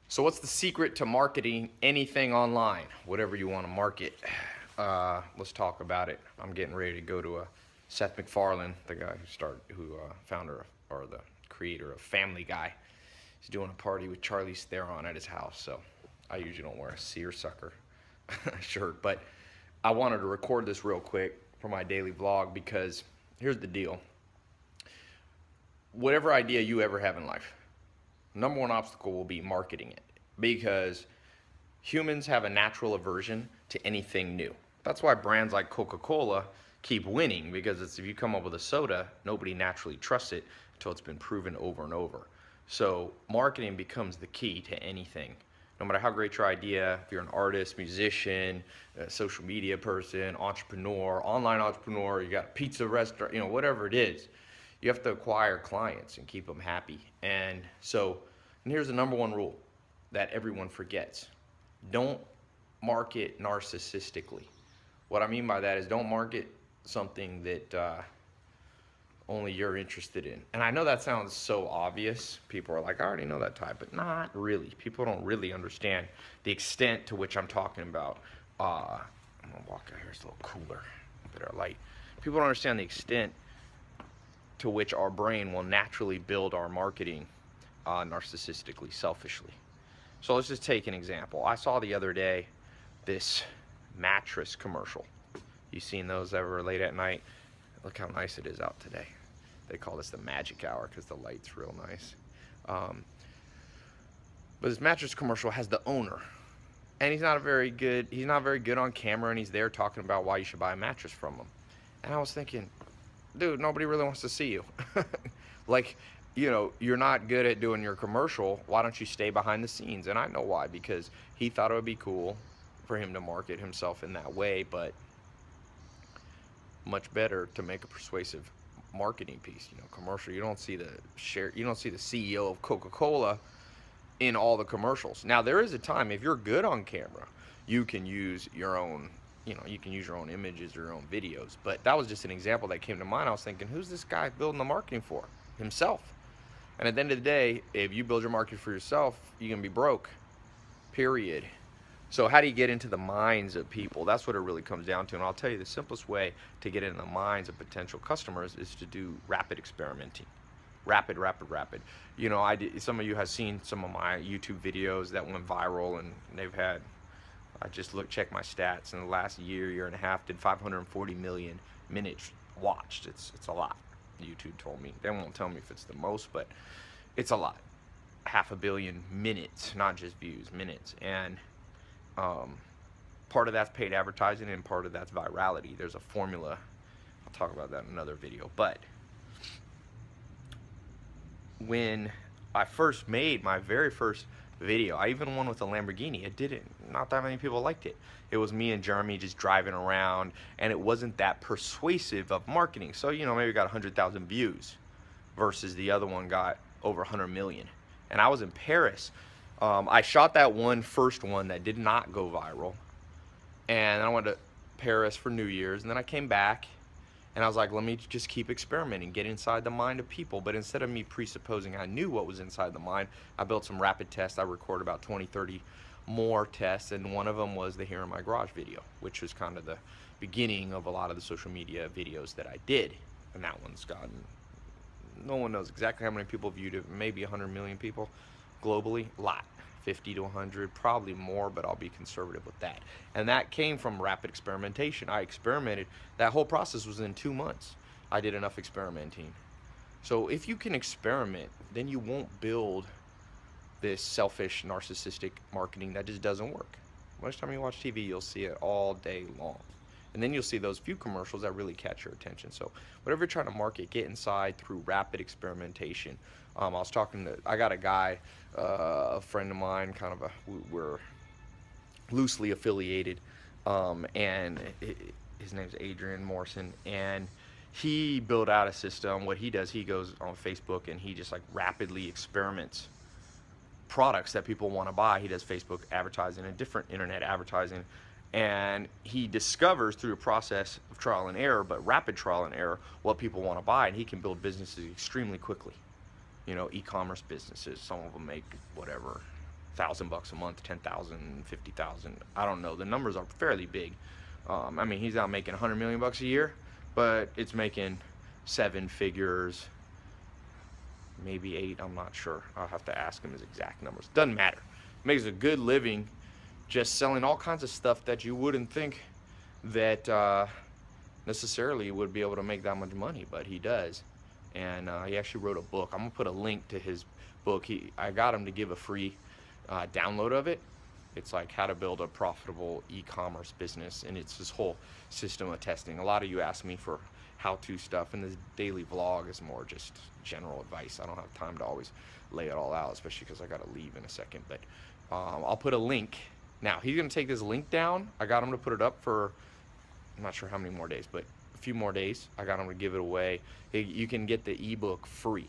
So what's the secret to marketing anything online? Whatever you want to market. Let's talk about it. I'm getting ready to go to a Seth MacFarlane, the guy founder or the creator of Family Guy. He's doing a party with Charlize Theron at his house. So I usually don't wear a seersucker shirt, but I wanted to record this real quick for my daily vlog because here's the deal. Whatever idea you ever have in life, number one obstacle will be marketing it, because humans have a natural aversion to anything new. That's why brands like Coca-Cola keep winning, because if you come up with a soda, nobody naturally trusts it until it's been proven over and over. So marketing becomes the key to anything. No matter how great your idea, if you're an artist, musician, a social media person, entrepreneur, online entrepreneur, you got a pizza restaurant, whatever it is, you have to acquire clients and keep them happy. And here's the number one rule that everyone forgets. Don't market narcissistically. What I mean by that is don't market something that only you're interested in. And I know that sounds so obvious. People are like, I already know that type, but not really. People don't really understand the extent to which I'm talking about. I'm gonna walk out here, it's a little cooler, a bit of light. People don't understand the extent to which our brain will naturally build our marketing narcissistically, selfishly. So let's just take an example. I saw the other day this mattress commercial. You seen those ever late at night? Look how nice it is out today. They call this the magic hour because the light's real nice. But this mattress commercial has the owner, and he's not very good on camera, and he's there talking about why you should buy a mattress from him. And I was thinking, dude, nobody really wants to see you. Like, you're not good at doing your commercial. Why don't you stay behind the scenes? And I know why, because he thought it would be cool for him to market himself in that way, but much better to make a persuasive marketing piece, commercial. You don't see the CEO of Coca-Cola in all the commercials. Now, there is a time, if you're good on camera, you can use your own images or your own videos. But that was just an example that came to mind. I was thinking, who's this guy building the marketing for? Himself. And at the end of the day, if you build your market for yourself, you're gonna be broke, period. So how do you get into the minds of people? That's what it really comes down to. And I'll tell you, the simplest way to get into the minds of potential customers is to do rapid experimenting. Rapid. Some of you have seen some of my YouTube videos that went viral, and they've had, I just check my stats, in the last year and a half, did 540 million minutes watched. It's a lot. YouTube told me. They won't tell me if it's the most, but it's a lot. 500 million minutes, not just views, minutes. And part of that's paid advertising, and part of that's virality. There's a formula. I'll talk about that in another video. But when I first made my very first video, I even won with a Lamborghini. Not that many people liked it. It was me and Jeremy just driving around, and it wasn't that persuasive of marketing. So, maybe got 100,000 views versus the other one got over 100 million. And I was in Paris. I shot that first one that did not go viral, and then I went to Paris for New Year's, and then I came back, and I was like, let me just keep experimenting, get inside the mind of people. But instead of me presupposing I knew what was inside the mind, I built some rapid tests. I recorded about 20, 30 more tests, and one of them was the Here in My Garage video, which was kind of the beginning of a lot of the social media videos that I did. And that one's gotten, no one knows exactly how many people viewed it, maybe 100 million people globally, a lot. 50 to 100, probably more, but I'll be conservative with that. And that came from rapid experimentation. I experimented. That whole process was in 2 months. I did enough experimenting. So if you can experiment, then you won't build this selfish, narcissistic marketing that just doesn't work. Most time you watch TV, you'll see it all day long. And then you'll see those few commercials that really catch your attention. So whatever you're trying to market, get inside through rapid experimentation. I got a guy, a friend of mine, we're loosely affiliated, and his name's Adrian Morrison, and he built out a system. What he does, he goes on Facebook and he just rapidly experiments products that people want to buy. He does Facebook advertising and different internet advertising, and he discovers through a process of trial and error, but rapid trial and error, what people want to buy, and he can build businesses extremely quickly. E-commerce businesses, some of them make whatever, $1,000 a month, 10,000, 50,000. I don't know. The numbers are fairly big. I mean, he's not making 100 million bucks a year, but it's making 7 figures, maybe 8. I'm not sure. I'll have to ask him his exact numbers. Doesn't matter. Makes a good living just selling all kinds of stuff that you wouldn't think that necessarily would be able to make that much money, but he does. And he actually wrote a book. I'm gonna put a link to his book. I got him to give a free download of it. It's like how to build a profitable e-commerce business, and it's this whole system of testing. A lot of you ask me for how-to stuff, and this daily vlog is more just general advice. I don't have time to always lay it all out, especially because I gotta leave in a second. But I'll put a link. Now he's gonna take this link down. I got him to put it up for, I'm not sure how many more days, but a few more days. I got him to give it away. You can get the ebook free,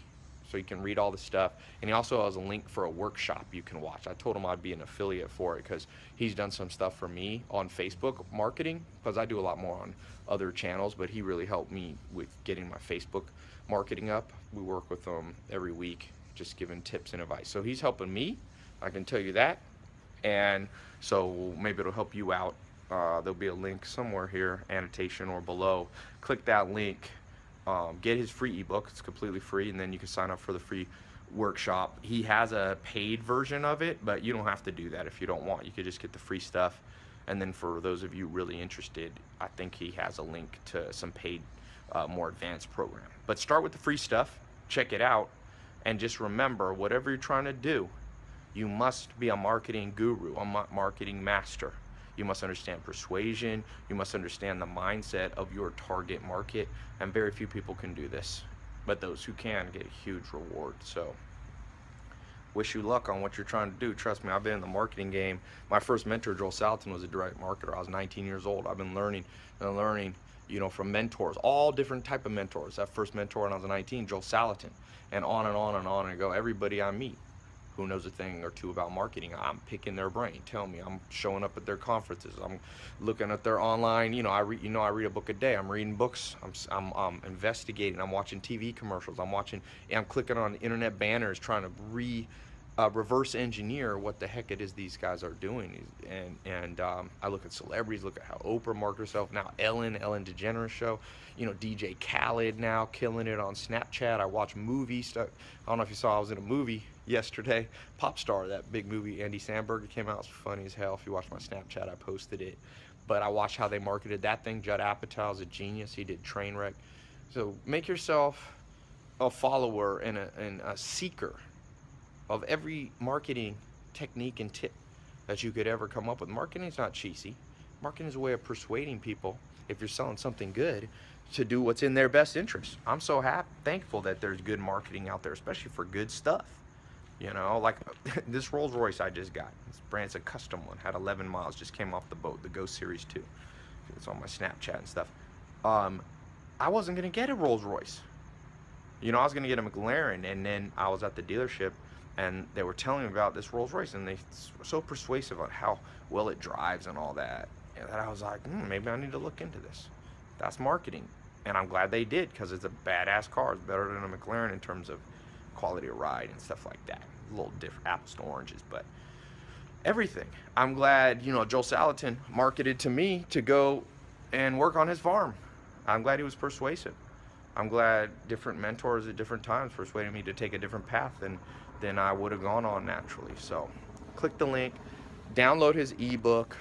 so you can read all the stuff. And he also has a link for a workshop you can watch. I told him I'd be an affiliate for it because he's done some stuff for me on Facebook marketing, because I do a lot more on other channels, but he really helped me with getting my Facebook marketing up. We work with him every week, just giving tips and advice. So he's helping me, I can tell you that. And so maybe it'll help you out. There'll be a link somewhere here, annotation or below. Click that link, get his free ebook. It's completely free, and then you can sign up for the free workshop. He has a paid version of it, but you don't have to do that if you don't want. You could just get the free stuff. And then for those of you really interested, I think he has a link to some paid, more advanced program. But start with the free stuff, check it out, and just remember, whatever you're trying to do, you must be a marketing guru, a marketing master. You must understand persuasion. You must understand the mindset of your target market. And very few people can do this. But those who can get a huge reward. So wish you luck on what you're trying to do. Trust me, I've been in the marketing game. My first mentor, Joel Salatin, was a direct marketer. I was 19 years old. I've been learning and learning, you know, from mentors, all different type of mentors. That first mentor when I was 19, Joel Salatin. And on and on and on and go. Everybody I meet who knows a thing or two about marketing, I'm picking their brain. Tell me, I'm showing up at their conferences. I'm looking at their online. You know, I read a book a day. I'm reading books. I'm investigating. I'm watching TV commercials. I'm clicking on internet banners, trying to reverse engineer what the heck it is these guys are doing. And I look at celebrities. Look at how Oprah markets herself now. Ellen DeGeneres show. You know, DJ Khaled now killing it on Snapchat. I watch movie stuff. I don't know if you saw, I was in a movie yesterday, Pop Star, that big movie, Andy Samberg. It came out, it's funny as hell. If you watch my Snapchat, I posted it. But I watched how they marketed that thing. Judd Apatow's a genius. He did Trainwreck. So make yourself a follower and a seeker of every marketing technique and tip that you could ever come up with. Marketing is not cheesy. Marketing is a way of persuading people, if you're selling something good, to do what's in their best interest. I'm so thankful that there's good marketing out there, especially for good stuff. You know, like this Rolls Royce I just got. This brand's a custom one, had 11 miles, just came off the boat, the Ghost Series 2. It's on my Snapchat and stuff. I wasn't gonna get a Rolls Royce. You know, I was gonna get a McLaren, and then I was at the dealership and they were telling me about this Rolls Royce, and they were so persuasive on how well it drives and all that, and that I was like, maybe I need to look into this. That's marketing. And I'm glad they did, because it's a badass car. It's better than a McLaren in terms of quality of ride and stuff like that. A little different, apples to oranges, but everything. I'm glad, you know, Joel Salatin marketed to me to go and work on his farm. I'm glad he was persuasive. I'm glad different mentors at different times persuaded me to take a different path than I would have gone on naturally. So click the link, download his ebook,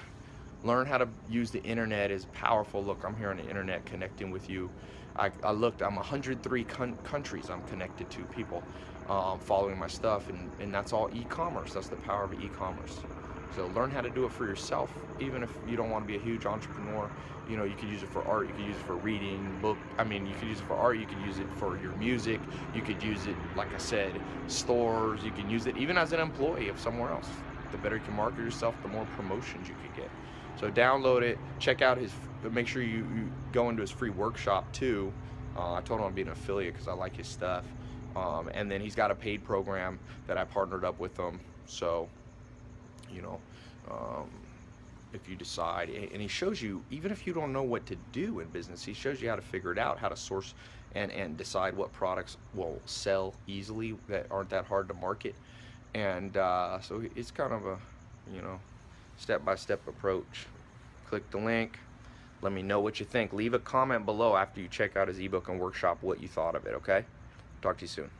learn how to use the internet. Is powerful. Look, I'm here on the internet connecting with you. I looked, I'm 103 countries I'm connected to, people following my stuff, and that's all e-commerce. That's the power of e-commerce. So learn how to do it for yourself, even if you don't want to be a huge entrepreneur. You know, you could use it for art, you could use it for reading, book. I mean, you could use it for art, you could use it for your music, you could use it, like I said, stores, you can use it even as an employee of somewhere else. The better you can market yourself, the more promotions you could get. So download it, check out his, make sure you go into his free workshop too. I told him I'd be an affiliate because I like his stuff. And then he's got a paid program that I partnered up with him. So, you know, if you decide, and he shows you, even if you don't know what to do in business, he shows you how to figure it out, how to source and decide what products will sell easily that aren't that hard to market. And so it's kind of a, you know, step-by-step approach. Click the link. Let me know what you think. Leave a comment below after you check out his ebook and workshop what you thought of it, okay? Talk to you soon.